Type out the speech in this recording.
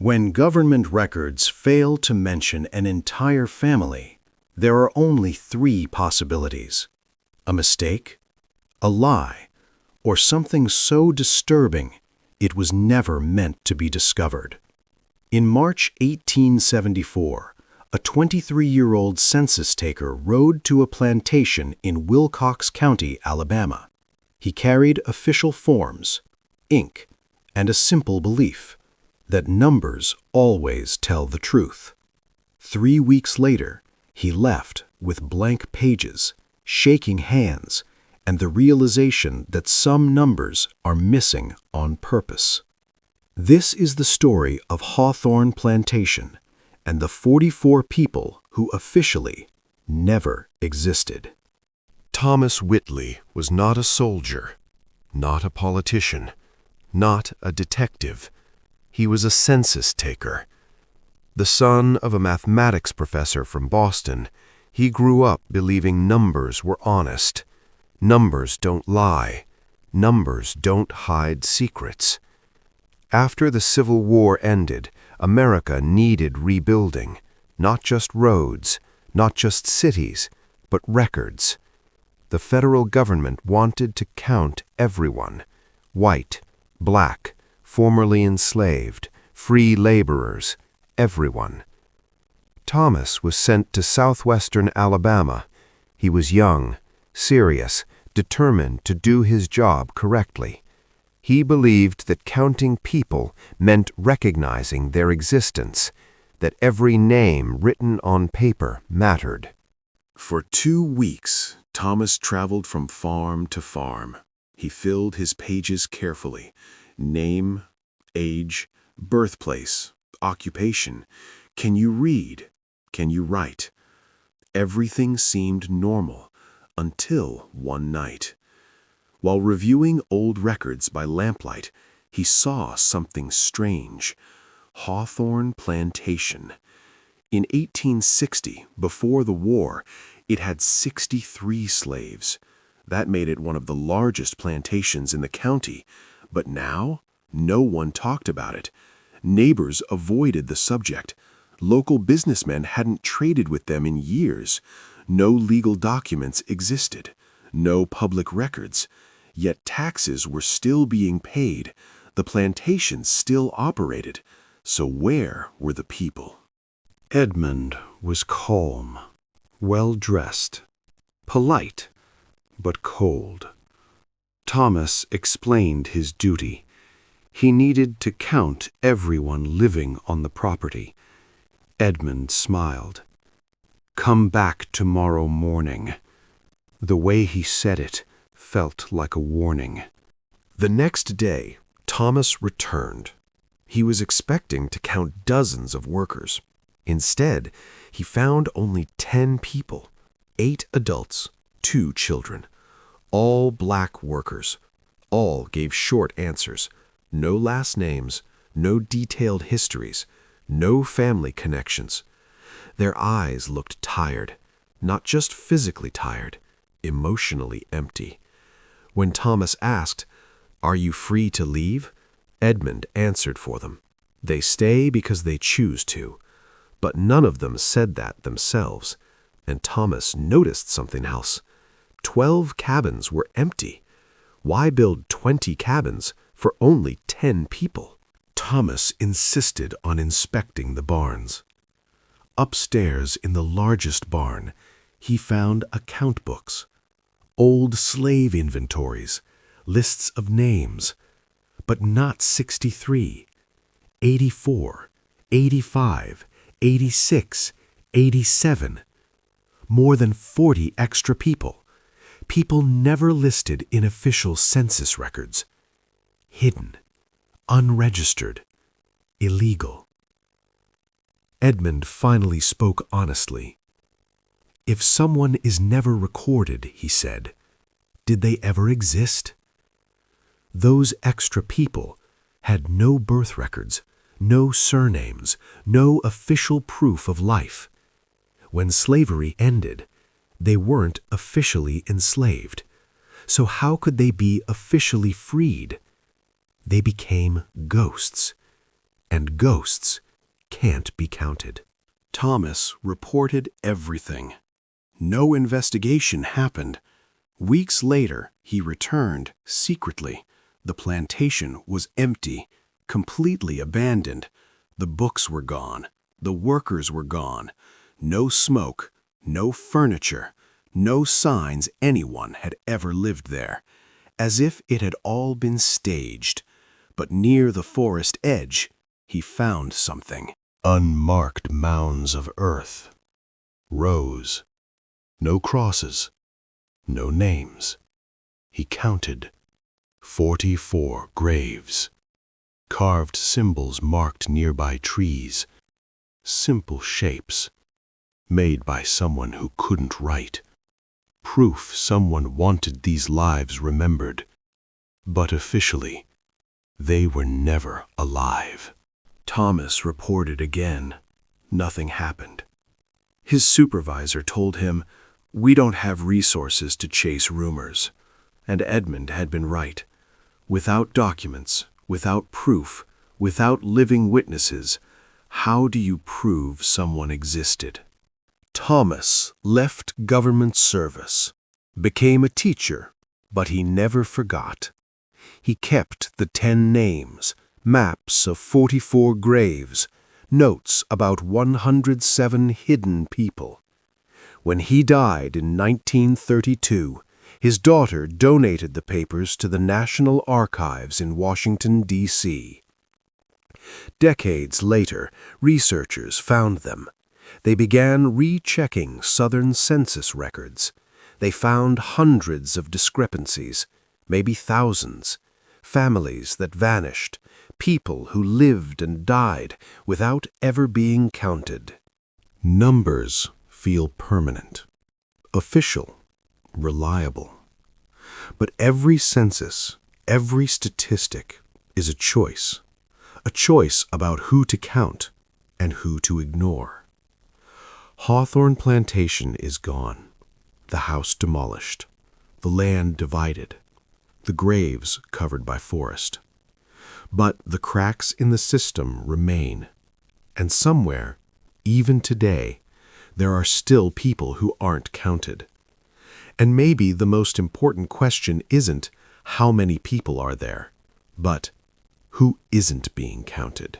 When government records fail to mention an entire family, there are only three possibilities: a mistake, a lie, or something so disturbing it was never meant to be discovered. In March 1874, a 23-year-old census taker rode to a plantation in Wilcox County, Alabama. He carried official forms, ink, and a simple belief that numbers always tell the truth. 3 weeks later, he left with blank pages, shaking hands, and the realization that some numbers are missing on purpose. This is the story of Hawthorne Plantation and the 44 people who officially never existed. Thomas Whitley was not a soldier, not a politician, not a detective. He was a census taker. The son of a mathematics professor from Boston, he grew up believing numbers were honest. Numbers don't lie. Numbers don't hide secrets. After the Civil War ended, America needed rebuilding, not just roads, not just cities, but records. The federal government wanted to count everyone: white, black, formerly enslaved, free laborers, everyone. Thomas was sent to southwestern Alabama. He was young, serious, determined to do his job correctly. He believed that counting people meant recognizing their existence, that every name written on paper mattered. For 2 weeks, Thomas traveled from farm to farm. He filled his pages carefully: name, age, birthplace, occupation. Can you read? Can you write? Everything seemed normal until one night. While reviewing old records by lamplight, he saw something strange. Hawthorne Plantation. In 1860, before the war, it had 63 slaves. That made it one of the largest plantations in the county. But now, no one talked about it. Neighbors avoided the subject. Local businessmen hadn't traded with them in years. No legal documents existed. No public records. Yet taxes were still being paid. The plantations still operated. So where were the people? Edmund was calm, well-dressed, polite, but cold. Thomas explained his duty. He needed to count everyone living on the property. Edmund smiled. "Come back tomorrow morning." The way he said it felt like a warning. The next day, Thomas returned. He was expecting to count dozens of workers. Instead, he found only 10 people, 8 adults, 2 children, all black workers. All gave short answers, no last names, no detailed histories, no family connections. Their eyes looked tired, not just physically tired, emotionally empty. When Thomas asked, "Are you free to leave?" Edmund answered for them. They stay because they choose to. But none of them said that themselves, and Thomas noticed something else. 12 cabins were empty. Why build 20 cabins for only 10 people? Thomas insisted on inspecting the barns. Upstairs in the largest barn, he found account books, old slave inventories, lists of names, but not 63, 84, 85, 86, 87. More than 40 extra people. People never listed in official census records. Hidden, unregistered, illegal. Edmund finally spoke honestly. "If someone is never recorded," he said, "did they ever exist?" Those extra people had no birth records, no surnames, no official proof of life. When slavery ended, they weren't officially enslaved. So how could they be officially freed? They became ghosts. and ghosts can't be counted. Thomas reported everything. No investigation happened. Weeks later, he returned secretly. The plantation was empty, completely abandoned. The books were gone. The workers were gone. No smoke, no furniture, no signs anyone had ever lived there, as if it had all been staged. But near the forest edge, he found something. Unmarked mounds of earth. Rows. No crosses. No names. He counted 44 graves. Carved symbols marked nearby trees. Simple shapes. Made by someone who couldn't write. Proof someone wanted these lives remembered. But officially, they were never alive. Thomas reported again. Nothing happened. His supervisor told him, "We don't have resources to chase rumors." And Edmund had been right. Without documents, without proof, without living witnesses, how do you prove someone existed? Thomas left government service, became a teacher, but he never forgot. He kept the 10 names, maps of 44 graves, notes about 107 hidden people. When he died in 1932, his daughter donated the papers to the National Archives in Washington, D.C. Decades later, researchers found them. They began rechecking Southern census records. They found hundreds of discrepancies, maybe thousands, families that vanished, people who lived and died without ever being counted. Numbers feel permanent, official, reliable. But every census, every statistic is a choice about who to count and who to ignore. Hawthorne Plantation is gone, the house demolished, the land divided, the graves covered by forest. But the cracks in the system remain, and somewhere, even today, there are still people who aren't counted. And maybe the most important question isn't how many people are there, but who isn't being counted.